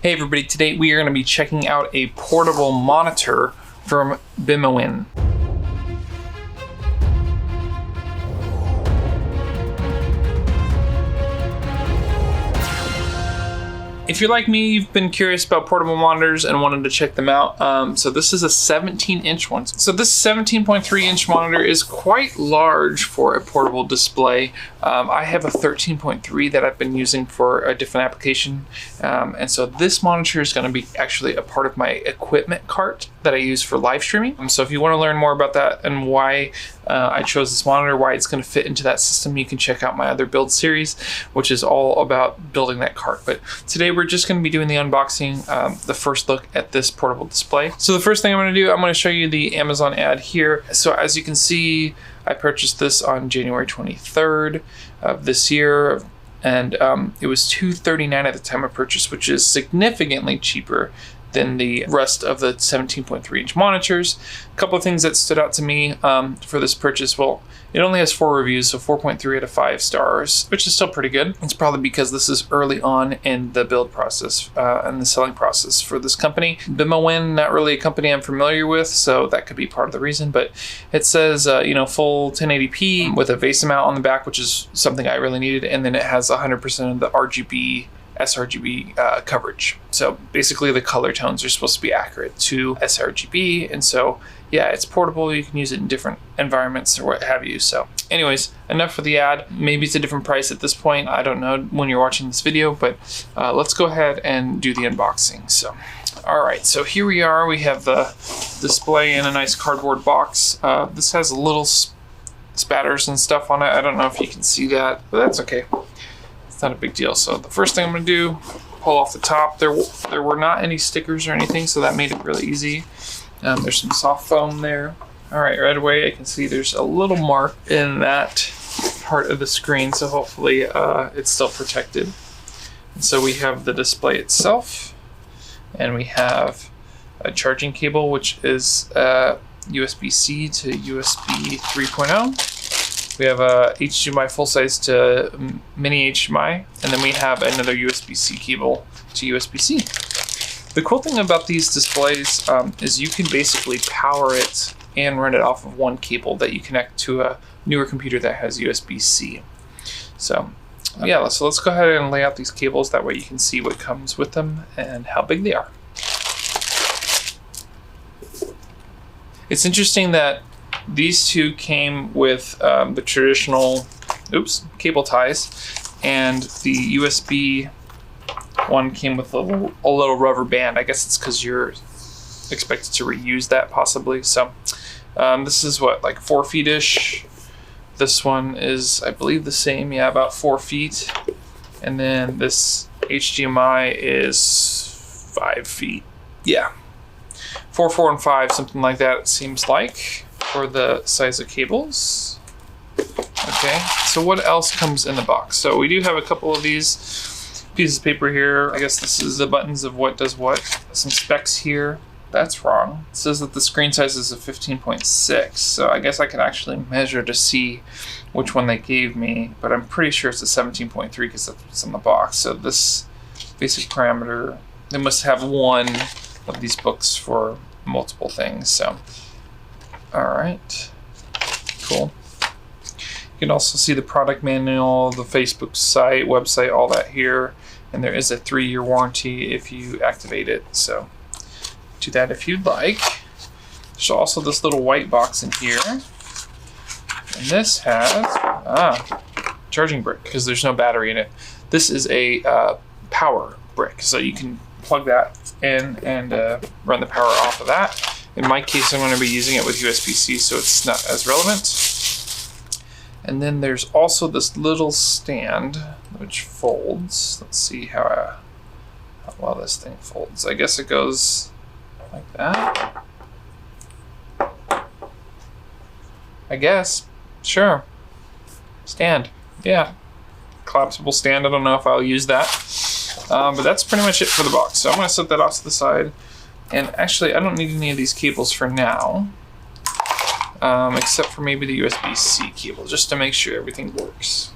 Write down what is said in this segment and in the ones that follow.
Hey everybody, today we are going to be checking out a portable monitor from Bimawen. If you're like me, you've been curious about portable monitors and wanted to check them out. So this is a 17-inch one. So this 17.3-inch monitor is quite large for a portable display. I have a 13.3 that I've been using for a different application. And so this monitor is going to be actually a part of my equipment cart that I use for live streaming. So if you want to learn more about that and why I chose this monitor, why it's going to fit into that system, you can check out my other build series, which is all about building that cart. But today we're just going to be doing the unboxing, the first look at this portable display. So the first thing I'm going to do, I'm going to show you the Amazon ad here. So as you can see, I purchased this on January 23rd of this year, and it was $239 at the time of purchase, which is significantly cheaper than the rest of the 17.3-inch monitors. A couple of things that stood out to me for this purchase. Well, it only has 4 reviews, so 4.3 out of 5 stars, which is still pretty good. It's probably because this is early on in the build process and the selling process for this company. Bimawen, not really a company I'm familiar with, so that could be part of the reason, but it says, full 1080p with a VESA mount on the back, which is something I really needed, and then it has 100% of the sRGB coverage. So basically the color tones are supposed to be accurate to sRGB, and so yeah, it's portable. You can use it in different environments or what have you. So anyways, enough for the ad. Maybe it's a different price at this point. I don't know when you're watching this video, but let's go ahead and do the unboxing. So all right, so here we are. We have the display in a nice cardboard box. This has little spatters and stuff on it. I don't know if you can see that, but that's okay. Not a big deal. So the first thing I'm going to do, pull off the top. There were not any stickers or anything, so that made it really easy. There's some soft foam there. All right, right away I can see there's a little mark in that part of the screen, so hopefully it's still protected. And so we have the display itself, and we have a charging cable, which is USB-C to USB 3.0. We have a HDMI full-size to mini HDMI, and then we have another USB-C cable to USB-C. The cool thing about these displays is you can basically power it and run it off of one cable that you connect to a newer computer that has USB-C. So yeah, so let's go ahead and lay out these cables. That way you can see what comes with them and how big they are. It's interesting that these two came with the traditional cable ties, and the USB one came with a little rubber band. I guess it's because you're expected to reuse that possibly. So this is what, like 4 feet-ish. This one is, I believe, the same. Yeah, about 4 feet. And then this HDMI is 5 feet. Yeah, 4, 4, and 5, something like that, it seems like, for the size of cables. Okay, so what else comes in the box? So we do have a couple of these pieces of paper here. I guess this is the buttons of what does what. Some specs here. That's wrong. It says that the screen size is a 15.6, so I guess I can actually measure to see which one they gave me, but I'm pretty sure it's a 17.3 because that's what's on the box. So this basic parameter, they must have one of these books for multiple things. So all right, cool. You can also see the product manual, the Facebook site, website, all that here. And there is a 3-year warranty if you activate it. So do that if you'd like. There's also this little white box in here. And this has charging brick because there's no battery in it. This is a power brick, so you can plug that in and run the power off of that. In my case, I'm going to be using it with USB-C, so it's not as relevant. And then there's also this little stand which folds. Let's see how well this thing folds. I guess it goes like that. I guess. Sure. Stand. Yeah. Collapsible stand. I don't know if I'll use that. But that's pretty much it for the box. So I'm going to set that off to the side. And actually, I don't need any of these cables for now, except for maybe the USB-C cable, just to make sure everything works.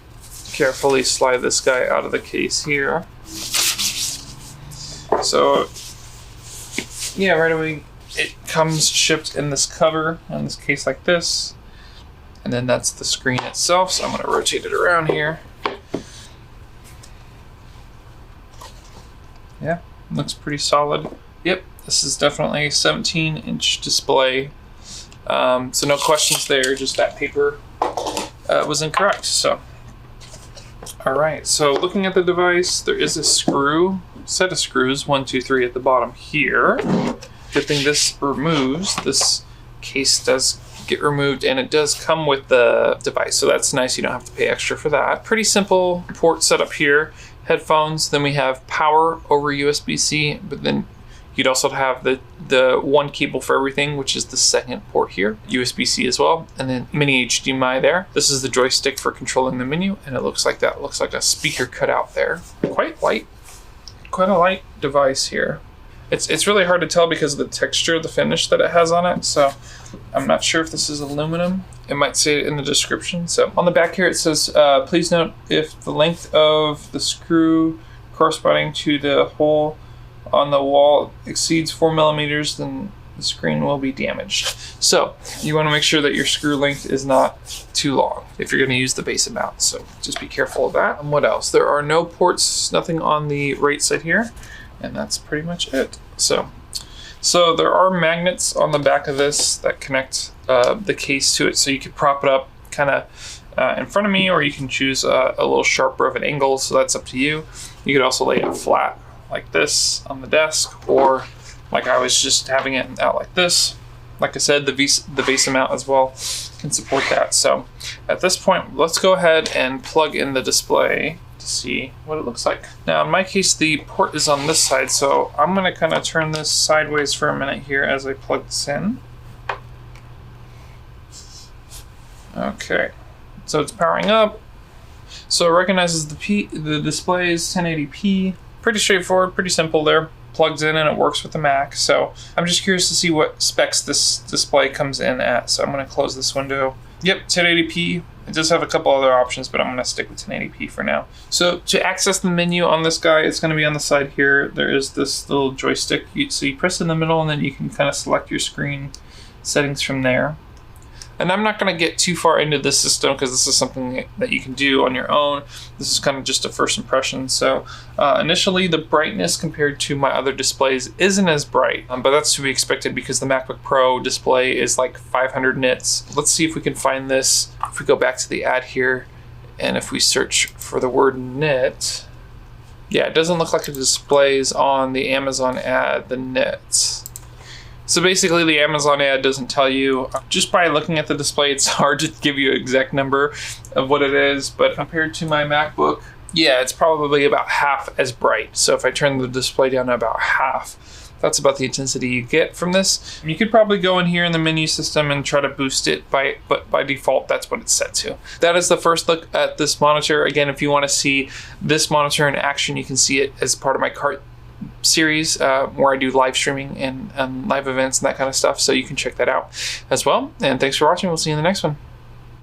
Carefully slide this guy out of the case here. So yeah, right away it comes shipped in this cover, in this case like this. And then that's the screen itself. So I'm going to rotate it around here. Yeah, looks pretty solid. Yep, this is definitely a 17-inch display. So no questions there, just that paper was incorrect. So, all right, so looking at the device, there is a set of screws, 1, 2, 3 at the bottom here. Good thing this removes. This case does get removed, and it does come with the device, so that's nice. You don't have to pay extra for that. Pretty simple port setup here. Headphones, then we have power over USB-C, but then you'd also have the one cable for everything, which is the second port here, USB-C as well, and then mini HDMI there. This is the joystick for controlling the menu, and it looks like that. It looks like a speaker cut out there. Quite a light device here. It's really hard to tell because of the texture, the finish that it has on it, so I'm not sure if this is aluminum. It might say it in the description. So on the back here it says, please note if the length of the screw corresponding to the hole on the wall exceeds 4 millimeters, then the screen will be damaged. So you want to make sure that your screw length is not too long if you're going to use the base amount. So just be careful of that. And what else? There are no ports, nothing on the right side here. And that's pretty much it. So there are magnets on the back of this that connect the case to it. So you could prop it up kind of in front of me, or you can choose a little sharper of an angle. So that's up to you. You could also lay it flat like this on the desk, or like I was just having it out like this. Like I said, the base amount as well can support that. So at this point, let's go ahead and plug in the display to see what it looks like. Now in my case, the port is on this side, so I'm gonna kind of turn this sideways for a minute here as I plug this in. Okay, so it's powering up. So it recognizes the display is 1080p. Pretty straightforward, pretty simple there. Plugs in and it works with the Mac. So I'm just curious to see what specs this display comes in at. So I'm gonna close this window. Yep, 1080p. It does have a couple other options, but I'm gonna stick with 1080p for now. So to access the menu on this guy, it's gonna be on the side here. There is this little joystick. So you press in the middle and then you can kind of select your screen settings from there. And I'm not going to get too far into this system because this is something that you can do on your own. This is kind of just a first impression. So initially the brightness compared to my other displays isn't as bright, but that's to be expected because the MacBook Pro display is like 500 nits. Let's see if we can find this. If we go back to the ad here and if we search for the word nit, yeah, it doesn't look like it displays on the Amazon ad, the nits. So basically the Amazon ad doesn't tell you. Just by looking at the display, it's hard to give you an exact number of what it is, but compared to my MacBook, yeah, it's probably about half as bright. So if I turn the display down to about half, that's about the intensity you get from this. You could probably go in here in the menu system and try to boost it, but by default, that's what it's set to. That is the first look at this monitor. Again, if you want to see this monitor in action, you can see it as part of my cart series where I do live streaming and live events and that kind of stuff, so you can check that out as well. And thanks for watching. We'll see you in the next one.